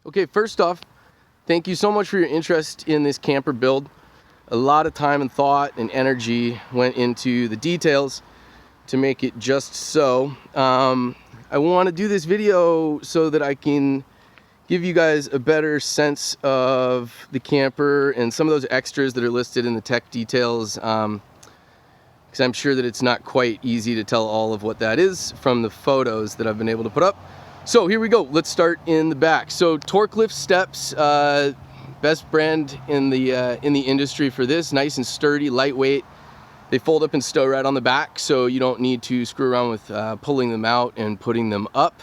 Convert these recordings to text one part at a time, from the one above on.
Okay, first off, thank you so much for your interest in this camper build. A lot of time and thought and energy went into the details to make it just so. I want to do this video so that I can give you guys a better sense of the camper and some of those extras that are listed in the tech details, because I'm sure that it's not quite easy to tell all of what that is from the photos that I've been able to put up. So here we go. Let's start in the back. So Torklift steps, best brand in the industry for this. Nice and sturdy, lightweight. They fold up and stow right on the back, so you don't need to screw around with pulling them out and putting them up.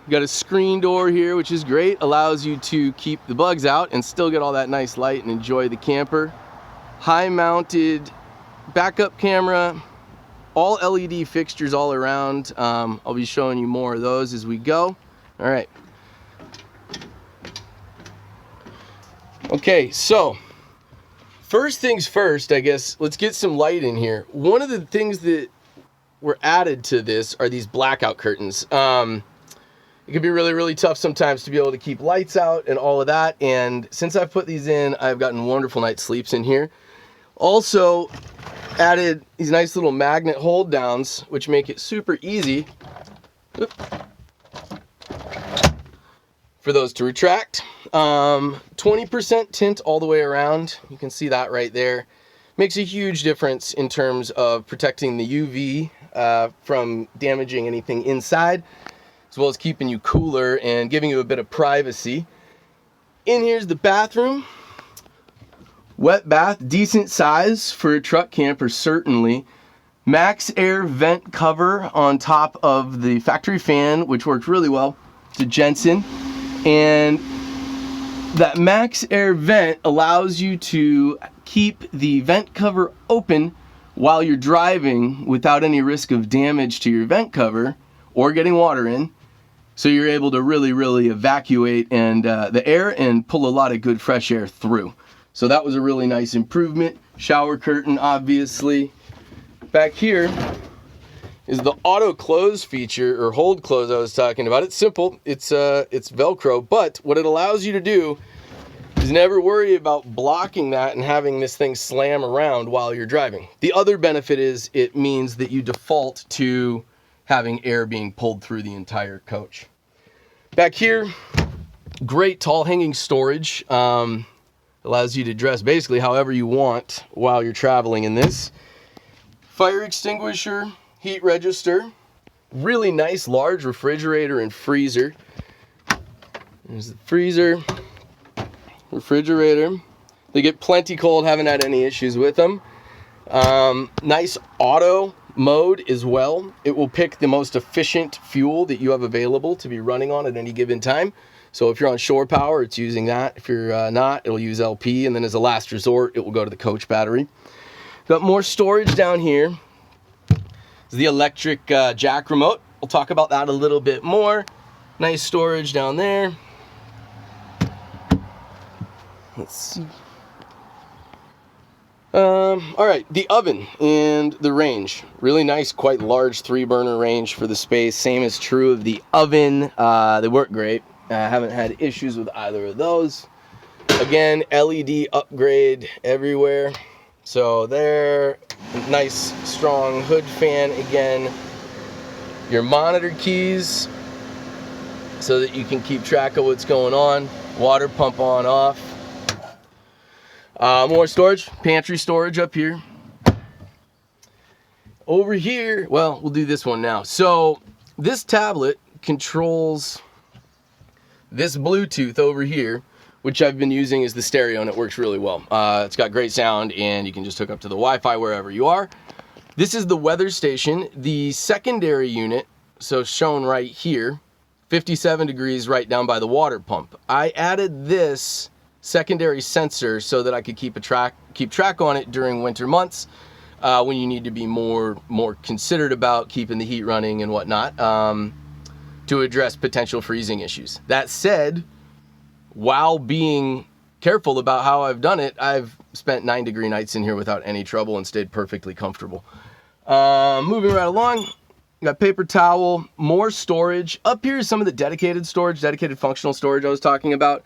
You got a screen door here, which is great. Allows you to keep the bugs out and still get all that nice light and enjoy the camper. High mounted backup camera, all LED fixtures all around. I'll be showing you more of those as we go. All right. Okay, so first things first, I guess, let's get some light in here. One of the things that were added to this are these blackout curtains. It can be really, really tough sometimes to be able to keep lights out and all of that. And since I've put these in, I've gotten wonderful night's sleeps in here. Also added these nice little magnet hold downs, which make it super easy for those to retract. 20% tint all the way around. You can see that right there. Makes a huge difference in terms of protecting the UV from damaging anything inside, as well as keeping you cooler and giving you a bit of privacy. In here's the bathroom. Wet bath, decent size for a truck camper, certainly. Max Air vent cover on top of the factory fan, which worked really well. It's a Jensen. And that Max Air vent allows you to keep the vent cover open while you're driving without any risk of damage to your vent cover or getting water in. So you're able to really, really evacuate and the air and pull a lot of good fresh air through. So that was a really nice improvement. Shower curtain, obviously. Back here is the auto close feature, or hold close I was talking about. It's simple, it's Velcro, but what it allows you to do is never worry about blocking that and having this thing slam around while you're driving. The other benefit is it means that you default to having air being pulled through the entire coach. Back here, great tall hanging storage. Allows you to dress basically however you want while you're traveling in this. Fire extinguisher, heat register, really nice large refrigerator and freezer. There's the freezer, refrigerator. They get plenty cold, haven't had any issues with them. Nice auto mode as well. It will pick the most efficient fuel that you have available to be running on at any given time. So if you're on shore power, it's using that. If you're not, it'll use LP, and then as a last resort, it will go to the coach battery. Got more storage down here. This is the electric jack remote. We'll talk about that a little bit more. Nice storage down there. Let's see. All right, the oven and the range. Really nice, quite large 3-burner range for the space. Same is true of the oven. They work great. I haven't had issues with either of those. Again, LED upgrade everywhere. So there, nice strong hood fan. Again, your monitor keys so that you can keep track of what's going on. Water pump on off. More storage, pantry storage up here. Over here, well, we'll do this one now. So this tablet controls this Bluetooth over here, which I've been using as the stereo, and it works really well. It's got great sound, and you can just hook up to the Wi-Fi wherever you are. This is the weather station, the secondary unit, so shown right here, 57 degrees right down by the water pump. I added this secondary sensor so that I could keep track on it during winter months, when you need to be more considerate about keeping the heat running and whatnot, to address potential freezing issues. That said, while being careful about how I've done it, I've spent 9-degree nights in here without any trouble and stayed perfectly comfortable. Moving right along, You got paper towel, more storage. Up here is some of the dedicated storage, dedicated functional storage I was talking about.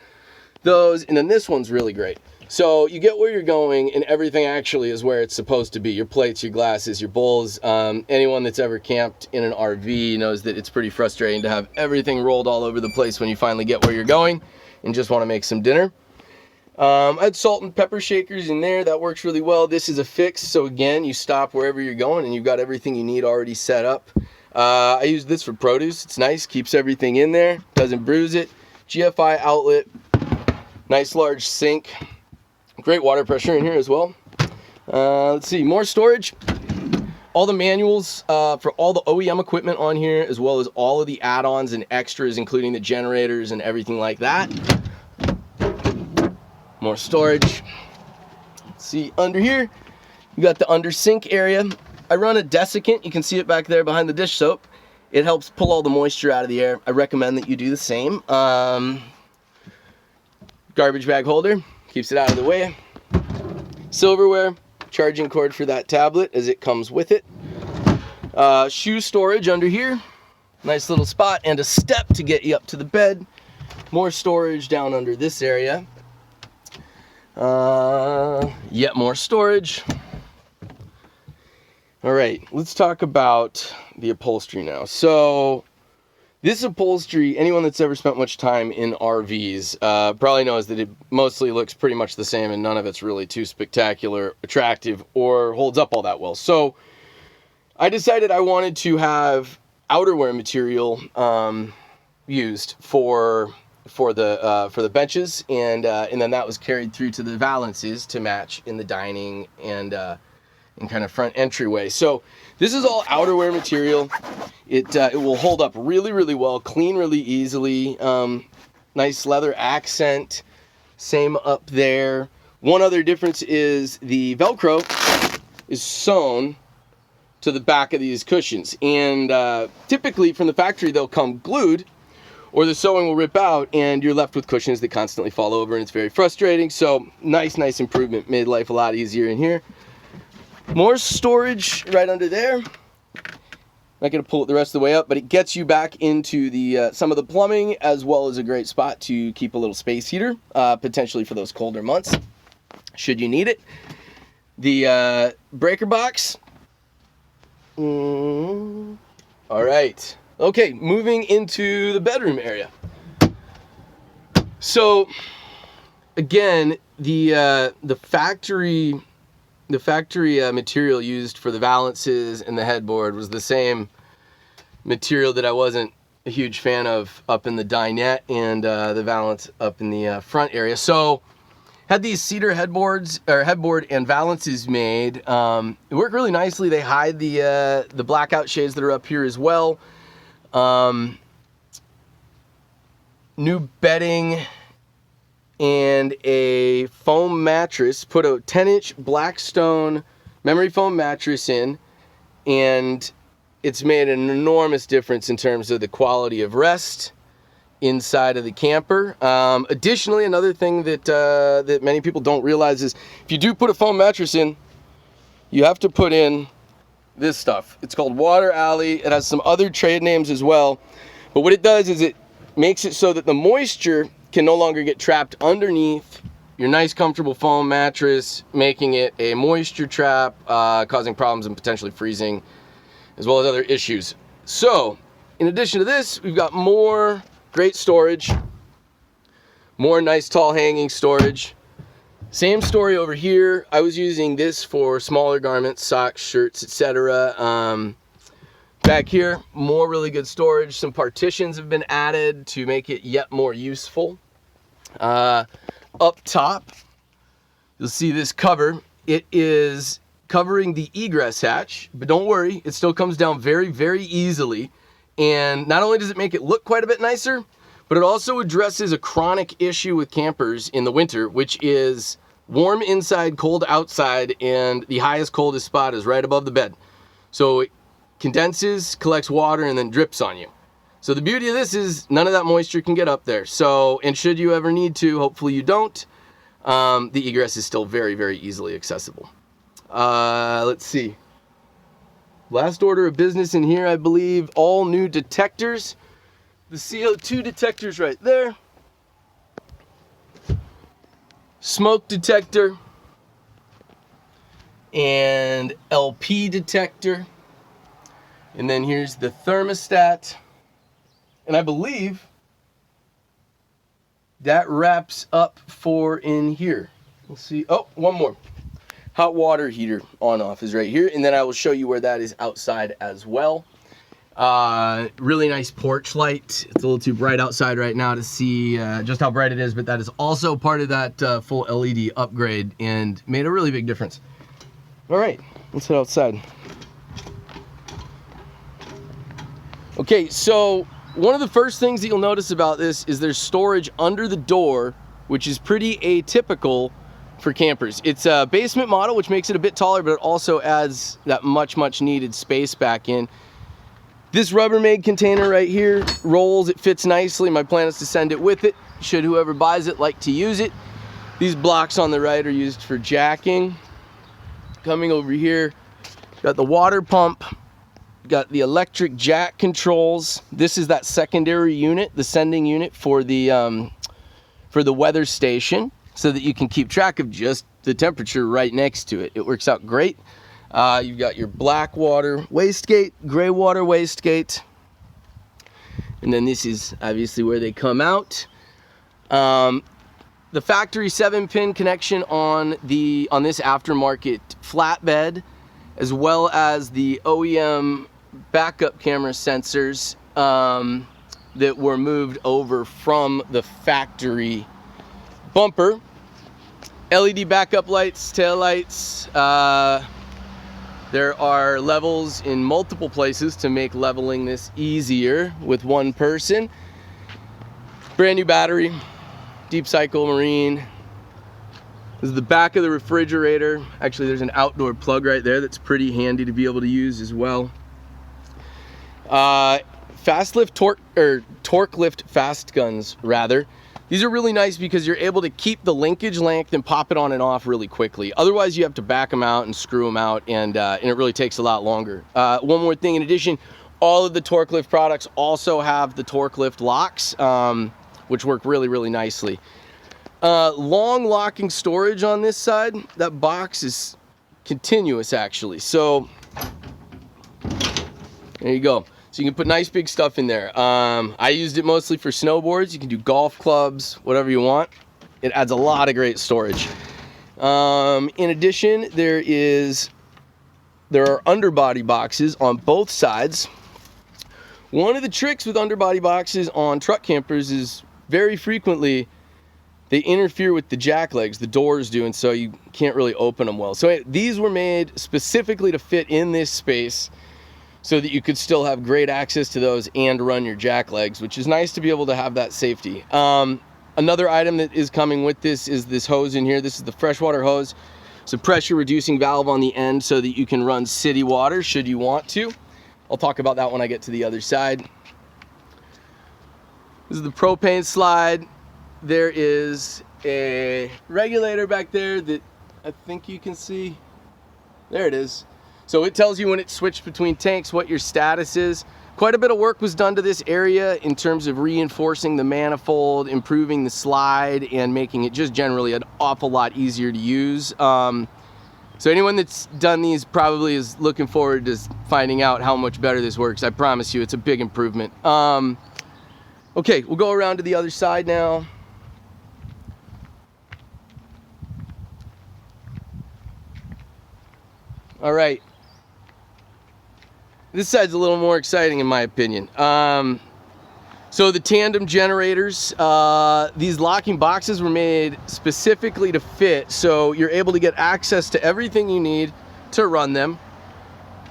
Those, and then this one's really great. So you get where you're going, and everything actually is where it's supposed to be. Your plates, your glasses, your bowls. Anyone that's ever camped in an RV knows that it's pretty frustrating to have everything rolled all over the place when you finally get where you're going and just want to make some dinner. I had salt and pepper shakers in there. That works really well. This is a fix, so again, you stop wherever you're going and you've got everything you need already set up. I use this for produce. It's nice, keeps everything in there, doesn't bruise it. GFI outlet, nice large sink. Great water pressure in here as well. Let's see, more storage. All the manuals for all the OEM equipment on here, as well as all of the add-ons and extras, including the generators and everything like that. More storage. Let's see, under here, you got the under sink area. I run a desiccant. You can see it back there behind the dish soap. It helps pull all the moisture out of the air. I recommend that you do the same. Garbage bag holder. Keeps it out of the way. Silverware, charging cord for that tablet as it comes with it. Shoe storage under here. Nice little spot and a step to get you up to the bed. More storage down under this area. Yet more storage. All right, let's talk about the upholstery now. So this upholstery, anyone that's ever spent much time in RVs probably knows that it mostly looks pretty much the same and none of it's really too spectacular, attractive, or holds up all that well. So I decided I wanted to have outerwear material used for the benches, and then that was carried through to the valances to match in the dining and kind of front entryway. So this is all outerwear material. It will hold up really, really well, clean really easily. Nice leather accent. Same up there. One other difference is the Velcro is sewn to the back of these cushions. And typically from the factory, they'll come glued, or the sewing will rip out and you're left with cushions that constantly fall over, and it's very frustrating. So nice improvement. Made life a lot easier in here. More storage right under there. Not going to pull it the rest of the way up, but it gets you back into the some of the plumbing, as well as a great spot to keep a little space heater, potentially for those colder months, should you need it. The breaker box. All right. Okay, moving into the bedroom area. So, again, the factory material used for the valances and the headboard was the same material that I wasn't a huge fan of up in the dinette and the valance up in the front area. So had these cedar headboard and valances made. They work really nicely. They hide the blackout shades that are up here as well. New bedding and a foam mattress. Put a 10-inch Blackstone memory foam mattress in, and it's made an enormous difference in terms of the quality of rest inside of the camper. Additionally, another thing that many people don't realize is if you do put a foam mattress in, you have to put in this stuff. It's called Water Alley. It has some other trade names as well, but what it does is it makes it so that the moisture can no longer get trapped underneath your nice comfortable foam mattress, making it a moisture trap, causing problems and potentially freezing, as well as other issues. So in addition to this, we've got more great storage, more nice tall hanging storage. Same story over here. I was using this for smaller garments, socks, shirts, etc. Back here, more really good storage. Some partitions have been added to make it yet more useful. Up top, you'll see this cover. It is covering the egress hatch, but don't worry, it still comes down very, very easily. And not only does it make it look quite a bit nicer, but it also addresses a chronic issue with campers in the winter, which is warm inside, cold outside, and the highest, coldest spot is right above the bed. So it condenses, collects water, and then drips on you. So the beauty of this is none of that moisture can get up there. So, and should you ever need to, hopefully you don't, the egress is still very, very easily accessible. Let's see. Last order of business in here, I believe, all new detectors. The CO2 detector's right there. Smoke detector. And LP detector. And then here's the thermostat. And I believe that wraps up for in here. We'll see. Oh, one more. Hot water heater on off is right here. And then I will show you where that is outside as well. Really nice porch light. It's a little too bright outside right now to see just how bright it is, but that is also part of that full LED upgrade and made a really big difference. All right, let's head outside. Okay, so one of the first things that you'll notice about this is there's storage under the door, which is pretty atypical for campers. It's a basement model, which makes it a bit taller, but it also adds that much needed space back in. This Rubbermaid container right here rolls, it fits nicely. My plan is to send it with it, should whoever buys it like to use it. These blocks on the right are used for jacking. Coming over here, got the water pump, got the electric jack controls. This is that secondary unit, the sending unit for the weather station, so that you can keep track of just the temperature right next to it. It works out great. You've got your black water wastegate, gray water wastegate, and then this is obviously where they come out. The factory 7-pin connection on this aftermarket flatbed, as well as the OEM backup camera sensors that were moved over from the factory bumper. LED backup lights, tail lights. There are levels in multiple places to make leveling this easier with one person. Brand new battery, deep cycle marine. This is the back of the refrigerator. Actually, there's an outdoor plug right there that's pretty handy to be able to use as well. Torklift fast guns rather. These are really nice because you're able to keep the linkage length and pop it on and off really quickly. Otherwise, you have to back them out and screw them out, and it really takes a lot longer. One more thing, in addition, all of the Torklift products also have the Torklift Locks, which work really nicely. Long locking storage on this side. That box is continuous, actually. So there you go. So you can put nice big stuff in there. I used it mostly for snowboards. You can do golf clubs, whatever you want. It adds a lot of great storage. In addition, there are underbody boxes on both sides. One of the tricks with underbody boxes on truck campers is very frequently they interfere with the jack legs, the doors do, and so you can't really open them well. So these were made specifically to fit in this space, so that you could still have great access to those and run your jack legs, which is nice to be able to have that safety. Another item that is coming with this is this hose in here. This is the Freshwater Hose. It's a pressure reducing valve on the end so that you can run city water should you want to. I'll talk about that when I get to the other side. This is the Propane Slide. There is a regulator back there that I think you can see. There it is. So it tells you when it's switched between tanks, what your status is. Quite a bit of work was done to this area in terms of reinforcing the manifold, improving the slide, and making it just generally an awful lot easier to use. So anyone that's done these probably is looking forward to finding out how much better this works. I promise you, it's a big improvement. Okay, we'll go around to the other side now. All right. This side's a little more exciting in my opinion. So the Tandem Generators, these locking boxes were made specifically to fit, so you're able to get access to everything you need to run them.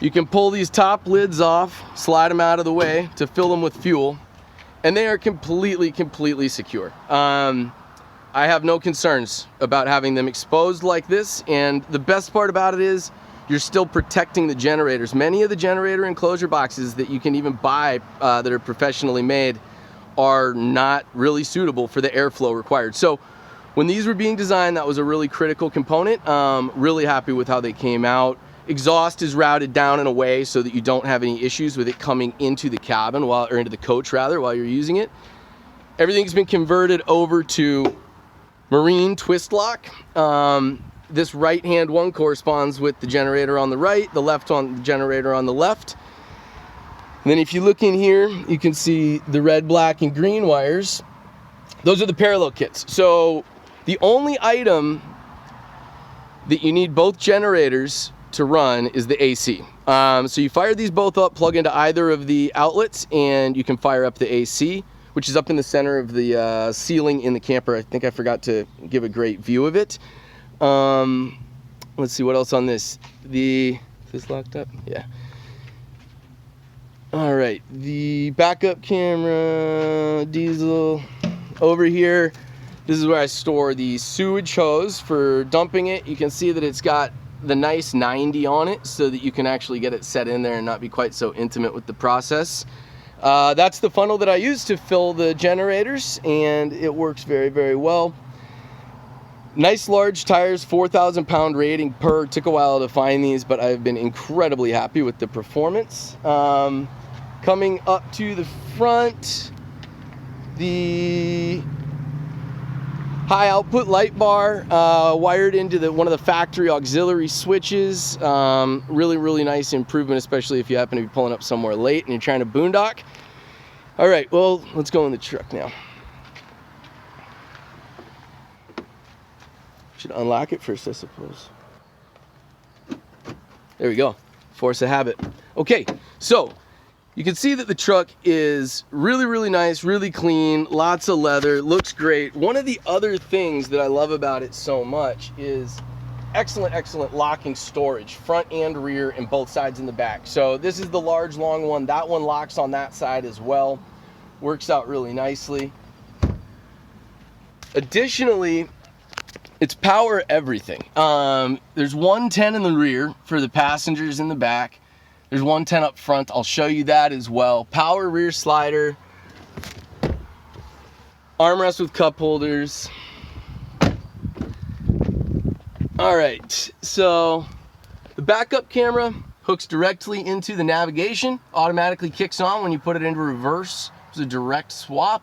You can pull these top lids off, slide them out of the way to fill them with fuel, and they are completely secure. I have no concerns about having them exposed like this, and the best part about it is you're still protecting the generators. Many of the generator enclosure boxes that you can even buy that are professionally made are not really suitable for the airflow required. So when these were being designed, that was a really critical component. Really happy with how they came out. Exhaust is routed down and away so that you don't have any issues with it coming into the cabin or into the coach rather, while you're using it. Everything's been converted over to marine twist lock. This right hand one corresponds with the generator on the right, the left on the generator on the left. And then if you look in here, you can see the red, black, and green wires. Those are the parallel kits. So the only item that you need both generators to run is the AC. So you fire these both up, plug into either of the outlets, and you can fire up the AC, which is up in the center of the ceiling in the camper. I think I forgot to give a great view of it. Let's see what else on this. Is this locked up? Yeah. All right, the backup camera, diesel. Over here, this is where I store the sewage hose for dumping it. You can see that it's got the nice 90 on it so that you can actually get it set in there and not be quite so intimate with the process. That's the funnel that I use to fill the generators, and it works very, very well. Nice large tires, 4,000 pound rating per. Took a while to find these, but I've been incredibly happy with the performance. Coming up to the front, the high output light bar wired into one of the factory auxiliary switches. Really, really nice improvement, especially if you happen to be pulling up somewhere late and you're trying to boondock. All right, well, let's go in the truck now. Should unlock it first, I suppose. There we go. Force of habit. Okay, so you can see that the truck is really, really nice, really clean, lots of leather, looks great. One of the other things that I love about it so much is excellent, excellent locking storage, front and rear and both sides in the back. So this is the large, long one. That one locks on that side as well. Works out really nicely. Additionally, it's power everything. There's 110 in the rear for the passengers in the back. There's 110 up front. I'll show you that as well. Power rear slider. Armrest with cup holders. All right, so the backup camera hooks directly into the navigation. Automatically kicks on when you put it into reverse. It's a direct swap.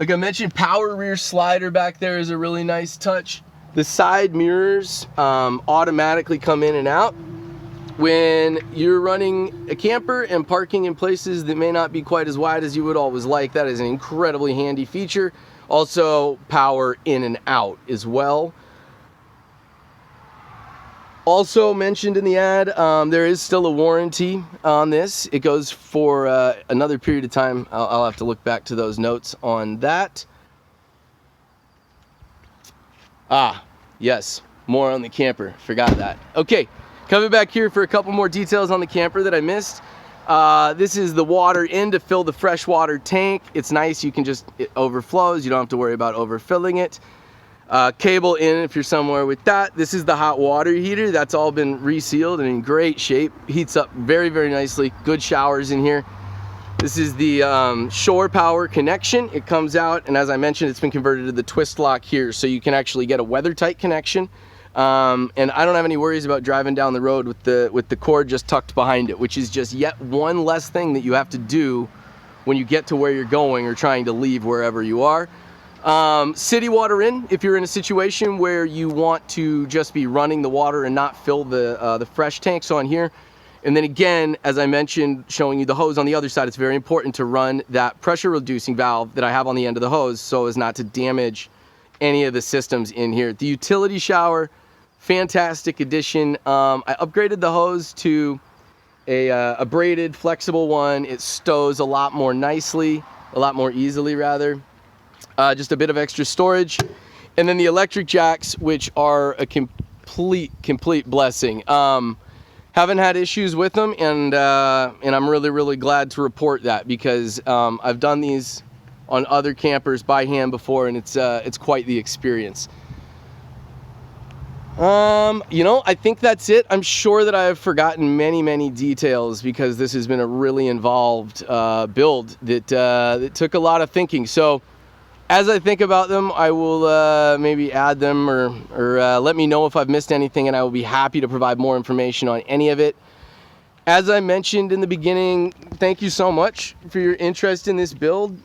Like I mentioned, power rear slider back there is a really nice touch. The side mirrors automatically come in and out. When you're running a camper and parking in places that may not be quite as wide as you would always like, that is an incredibly handy feature. Also, power in and out as well. Also mentioned in the ad, there is still a warranty on this. It goes for another period of time. I'll have to look back to those notes on that. Ah, yes, more on the camper. Forgot that. Okay, coming back here for a couple more details on the camper that I missed. This is the water in to fill the freshwater tank. It's nice, it overflows. You don't have to worry about overfilling it. Cable in if you're somewhere with that. This is the hot water heater. That's all been resealed and in great shape. Heats up very, very nicely. Good showers in here. This is the shore power connection. It comes out, and as I mentioned, it's been converted to the twist lock here, so you can actually get a weather tight connection. And I don't have any worries about driving down the road with the cord just tucked behind it, which is just yet one less thing that you have to do when you get to where you're going or trying to leave wherever you are. City water in, if you're in a situation where you want to just be running the water and not fill the fresh tanks on here. And then again, as I mentioned, showing you the hose on the other side, it's very important to run that pressure reducing valve that I have on the end of the hose so as not to damage any of the systems in here. The utility shower, fantastic addition. I upgraded the hose to a braided, flexible one. It stows a lot more nicely, a lot more easily rather. Just a bit of extra storage. And then the electric jacks, which are a complete blessing. Haven't had issues with them, and I'm really, really glad to report that, because I've done these on other campers by hand before, and it's quite the experience. I think that's it. I'm sure that I have forgotten many details, because this has been a really involved build that took a lot of thinking. So As I think about them, I will maybe add them or let me know if I've missed anything, and I will be happy to provide more information on any of it. As I mentioned in the beginning, thank you so much for your interest in this build.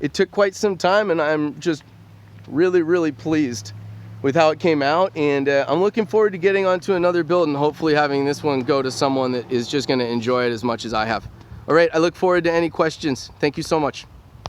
It took quite some time, and I'm just really pleased with how it came out, and I'm looking forward to getting onto another build and hopefully having this one go to someone that is just going to enjoy it as much as I have. All right, I look forward to any questions. Thank you so much.